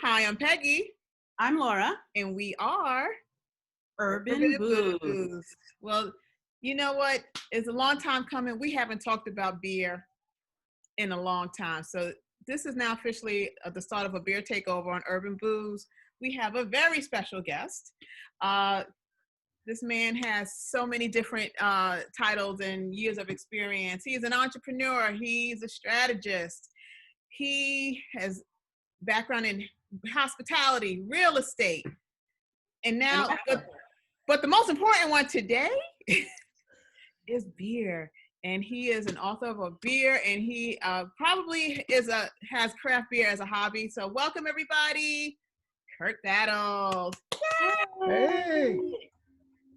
Hi, I'm Peggy. I'm Laura. And we are Urban Booze. Well, you know what? It's a long time coming. We haven't talked about beer in a long time. So this is now officially the start of a beer takeover on Urban Booze. We have a very special guest. This man has so many different titles and years of experience. He's an entrepreneur. He's a strategist. He has background in hospitality, real estate, and now, but the most important one today is beer. And he is an author of a beer, and he probably has craft beer as a hobby. So welcome everybody, Kurt Battles. Hey,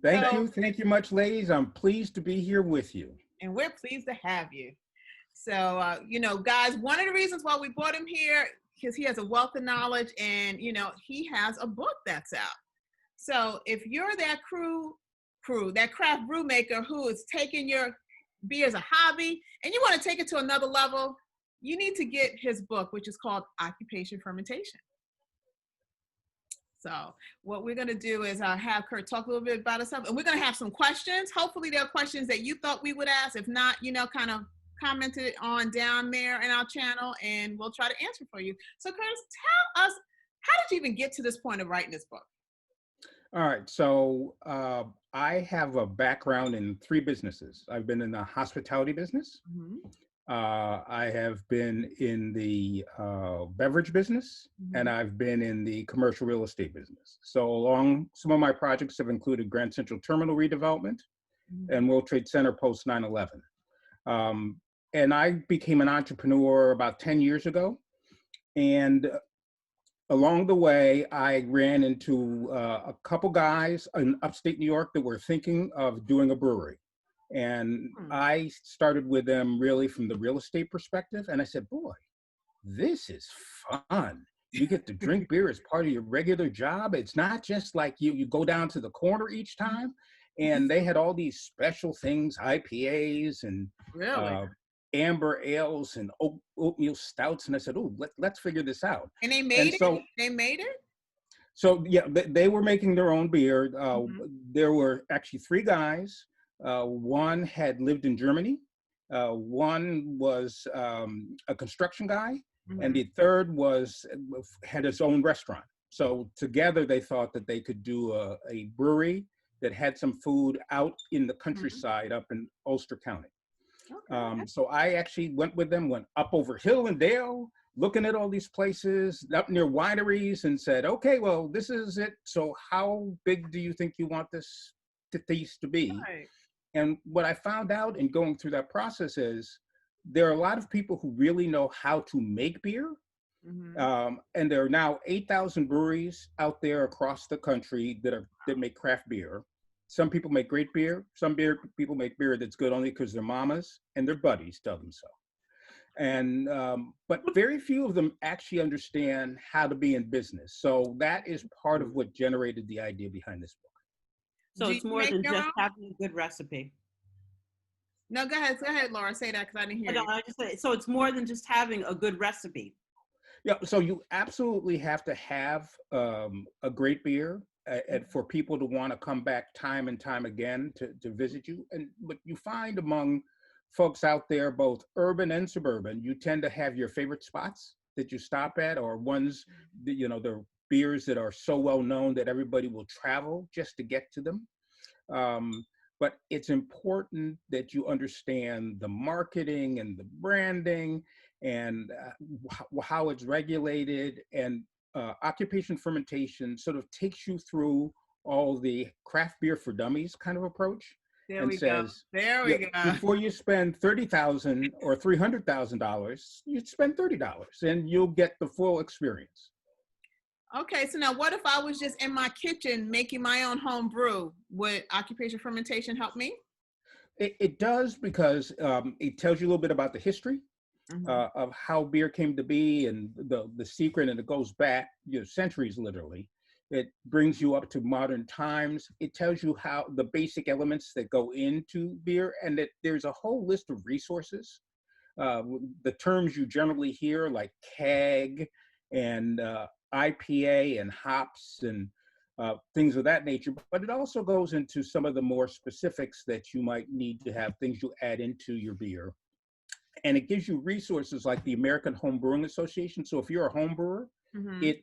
thank you much, ladies. I'm pleased to be here with you. And we're pleased to have you. So, guys, one of the reasons why we brought him here, because he has a wealth of knowledge, and, he has a book that's out. So if you're that that craft brew maker who is taking your beer as a hobby and you want to take it to another level, you need to get his book, which is called Occupation Fermentation. So what we're going to do is have Kurt talk a little bit about himself, and we're going to have some questions. Hopefully there are questions that you thought we would ask. If not, kind of comment it on down there in our channel, and we'll try to answer for you. So Kurt, tell us, how did you even get to this point of writing this book? All right, so I have a background in 3 businesses. I've been in the hospitality business. Mm-hmm. I have been in the beverage business, mm-hmm. and I've been in the commercial real estate business. So some of my projects have included Grand Central Terminal redevelopment, mm-hmm. and World Trade Center post 9/11. And I became an entrepreneur about 10 years ago. And along the way, I ran into a couple guys in upstate New York that were thinking of doing a brewery. And I started with them really from the real estate perspective. And I said, boy, this is fun. You get to drink beer as part of your regular job. It's not just like you go down to the corner each time. And they had all these special things, IPAs and amber ales and oatmeal stouts. And I said, oh, let's figure this out. And they made it? They made it? So, yeah, they were making their own beer. Mm-hmm. There were actually 3 guys. One had lived in Germany. One was a construction guy. Mm-hmm. And the third had his own restaurant. So together they thought that they could do a brewery that had some food out in the countryside, mm-hmm. up in Ulster County. Okay. So I actually went with them, went up over hill and dale, looking at all these places up near wineries, and said, okay, well, this is it. So how big do you think you want this to be? Right. And what I found out in going through that process is there are a lot of people who really know how to make beer. Mm-hmm. And there are now 8,000 breweries out there across the country that make craft beer. Some people make great beer. Some people make beer that's good only because their mamas and their buddies tell them so. And but very few of them actually understand how to be in business. So that is part of what generated the idea behind this book. So it's more than just having a good recipe. No, go ahead, Laura. Say that because I didn't hear you. I just said, so it's more than just having a good recipe. Yeah. So you absolutely have to have a great beer. And for people to want to come back time and time again to visit you. But you find among folks out there, both urban and suburban, you tend to have your favorite spots that you stop at, or ones that, they're beers that are so well known that everybody will travel just to get to them. But it's important that you understand the marketing and the branding and how it's regulated. And Occupation Fermentation sort of takes you through all the craft beer for dummies kind of approach. There we go. Before you spend $30,000 or $300,000, you spend $30, and you'll get the full experience. Okay, so now what if I was just in my kitchen making my own home brew? Would Occupation Fermentation help me? It does, because it tells you a little bit about the history. Mm-hmm. Of how beer came to be, and the secret, and it goes back centuries literally. It brings you up to modern times. It tells you how the basic elements that go into beer, and that there's a whole list of resources. The terms you generally hear, like keg and IPA and hops and things of that nature, but it also goes into some of the more specifics that you might need to have, things you add into your beer. And it gives you resources like the American Home Brewing Association. So if you're a home brewer,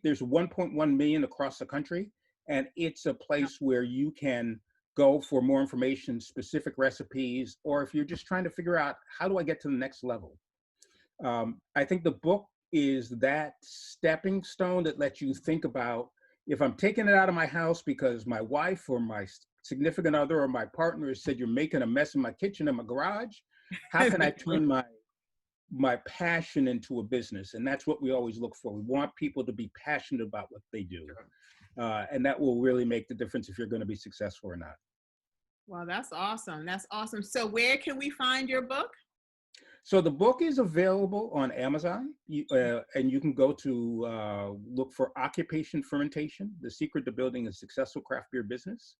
there's 1.1 million across the country, and it's a place where you can go for more information, specific recipes, or if you're just trying to figure out, how do I get to the next level? I think the book is that stepping stone that lets you think about, if I'm taking it out of my house because my wife or my significant other or my partner has said you're making a mess in my kitchen and my garage, how can I turn my passion into a business? And that's what we always look for. We want people to be passionate about what they do. And that will really make the difference if you're going to be successful or not. Wow, that's awesome. That's awesome. So where can we find your book? So the book is available on Amazon, and you can go to look for Occupation Fermentation, The Secret to Building a Successful Craft Beer Business.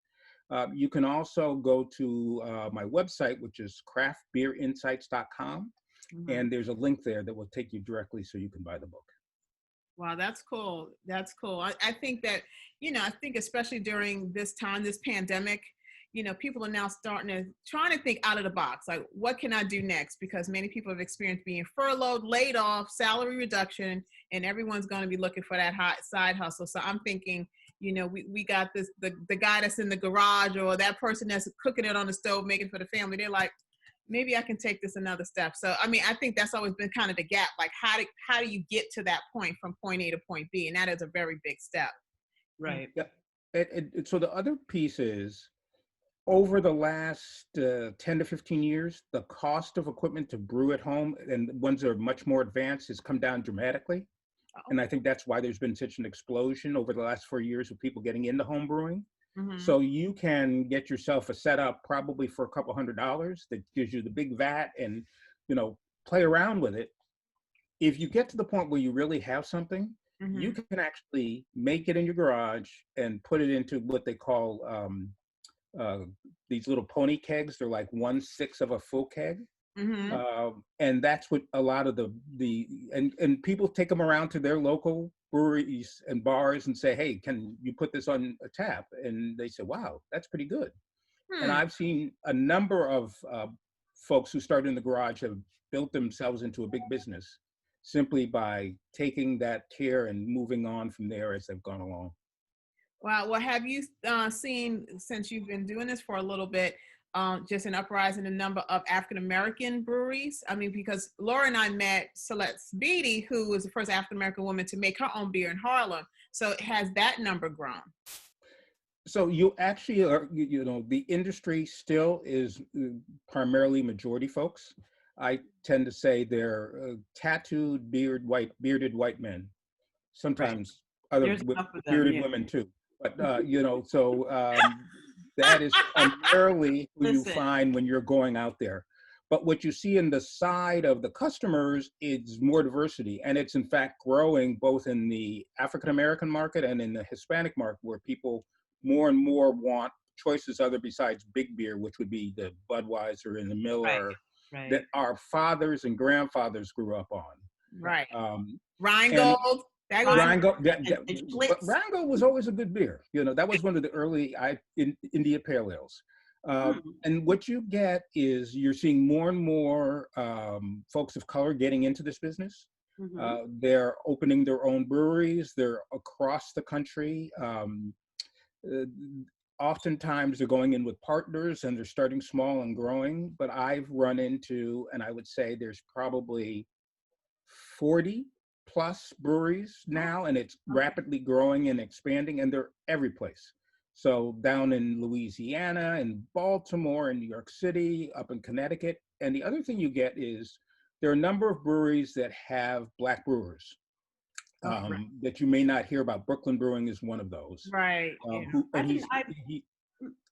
You can also go to my website, which is craftbeerinsights.com, and there's a link there that will take you directly so you can buy the book. Wow, that's cool. That's cool. I think that, I think especially during this time, this pandemic, people are now trying to think out of the box. Like, what can I do next? Because many people have experienced being furloughed, laid off, salary reduction, and everyone's going to be looking for that hot side hustle. So I'm thinking, we got this, the guy that's in the garage or that person that's cooking it on the stove, making for the family. They're like, maybe I can take this another step. So, I think that's always been kind of the gap. Like, how do you get to that point from point A to point B? And that is a very big step. Right. Yeah. So the other piece is, over the last 10 to 15 years, the cost of equipment to brew at home, and the ones that are much more advanced, has come down dramatically. And I think that's why there's been such an explosion over the last 4 years of people getting into home brewing. So you can get yourself a setup probably for a couple $100 that gives you the big vat and, play around with it. If you get to the point where you really have something, you can actually make it in your garage and put it into what they call these little pony kegs. They're like 1/6 of a full keg. And that's what a lot of and people take them around to their local breweries and bars and say, hey, can you put this on a tap? And they say, wow, that's pretty good. And I've seen a number of folks who started in the garage have built themselves into a big business simply by taking that care and moving on from there as they've gone along. Wow. Well, have you seen, since you've been doing this for a little bit, just an uprising in the number of African-American breweries? I mean, because Laura and I met Celeste Beatty, who was the first African-American woman to make her own beer in Harlem. So has that number grown? So you actually are, the industry still is primarily majority folks. I tend to say they're tattooed, bearded white men. Sometimes other bearded women too. But, that is primarily who you find when you're going out there. But what you see in the side of the customers is more diversity. And it's in fact growing both in the African-American market and in the Hispanic market, where people more and more want choices other besides big beer, which would be the Budweiser and the Miller that our fathers and grandfathers grew up on. Right. Rheingold. Rheingold was always a good beer. That was one of the early India Pale Ales. And what you get is you're seeing more and more folks of color getting into this business. They're opening their own breweries. They're across the country. Oftentimes they're going in with partners and they're starting small and growing. But I've run into, and I would say there's probably 40 plus breweries now, and it's rapidly growing and expanding, and they're every place. So down in Louisiana and Baltimore and New York City, up in Connecticut. And the other thing you get is there are a number of breweries that have Black brewers that you may not hear about. Brooklyn Brewing is one of those. Right.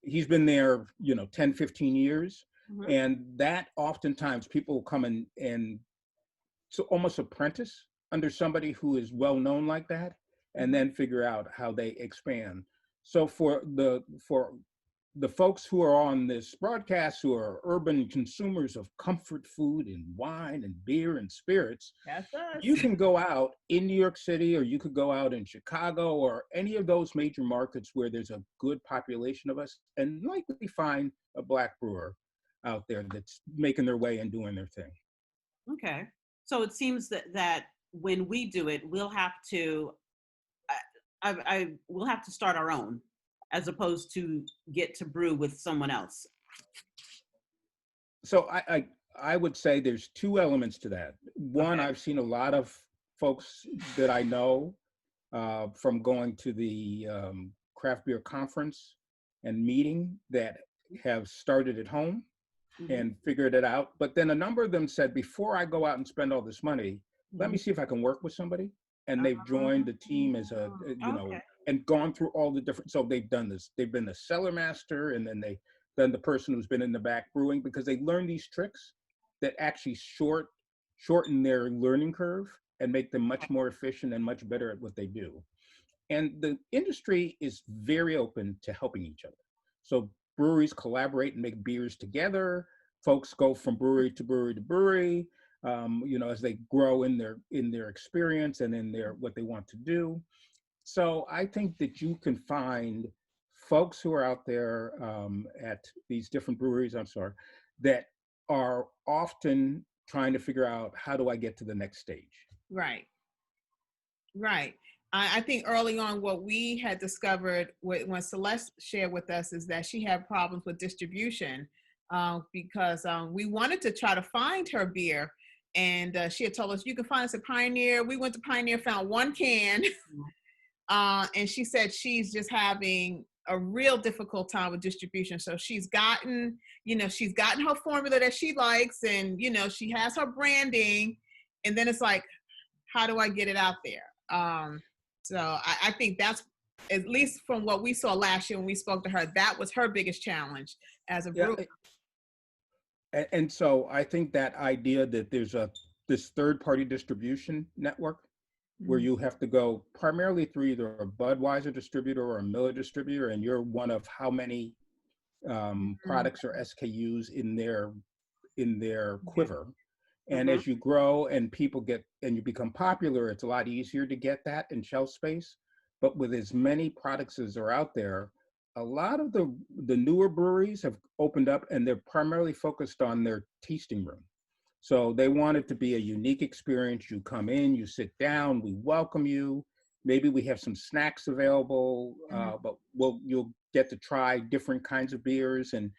He's been there, 10, 15 years. And that oftentimes people come in and so almost apprentice under somebody who is well known like that, and then figure out how they expand. So for the folks who are on this broadcast who are urban consumers of comfort food and wine and beer and spirits, That's us. you can go out in New York City, or you could go out in Chicago or any of those major markets where there's a good population of us, and likely find a Black brewer out there that's making their way and doing their thing. Okay. So it seems that when we do it, we'll have to, we'll have to start our own, as opposed to get to brew with someone else. So I would say there's two elements to that. One, Okay. I've seen a lot of folks that I know from going to the craft beer conference and meeting that have started at home and figured it out. But then a number of them said, before I go out and spend all this money, let me see if I can work with somebody. And they've joined the team as a, Okay. and gone through all the different, so they've done this. They've been the cellar master, and then they've been the person who's been in the back brewing, because they learn these tricks that actually shorten their learning curve and make them much more efficient and much better at what they do. And the industry is very open to helping each other. So breweries collaborate and make beers together. Folks go from brewery to brewery to brewery, as they grow in their experience and in their what they want to do. So I think that you can find folks who are out there at these different breweries, that are often trying to figure out, how do I get to the next stage? Right. Right. I think early on what we had discovered when Celeste shared with us is that she had problems with distribution because we wanted to try to find her beer. And she had told us, you can find us at Pioneer. We went to Pioneer, found one can. And she said she's just having a real difficult time with distribution. So she's gotten her formula that she likes, and, she has her branding. And then it's like, how do I get it out there? So I think that's, at least from what we saw last year when we spoke to her, that was her biggest challenge as a brewer. And so I think that idea that there's this third-party distribution network where you have to go primarily through either a Budweiser distributor or a Miller distributor, and you're one of how many products or SKUs in their quiver. And as you grow and people you become popular, it's a lot easier to get that in shelf space. But with as many products as are out there, a lot of the newer breweries have opened up, and they're primarily focused on their tasting room. So they want it to be a unique experience. You come in, you sit down, we welcome you. Maybe we have some snacks available, but you'll get to try different kinds of beers. And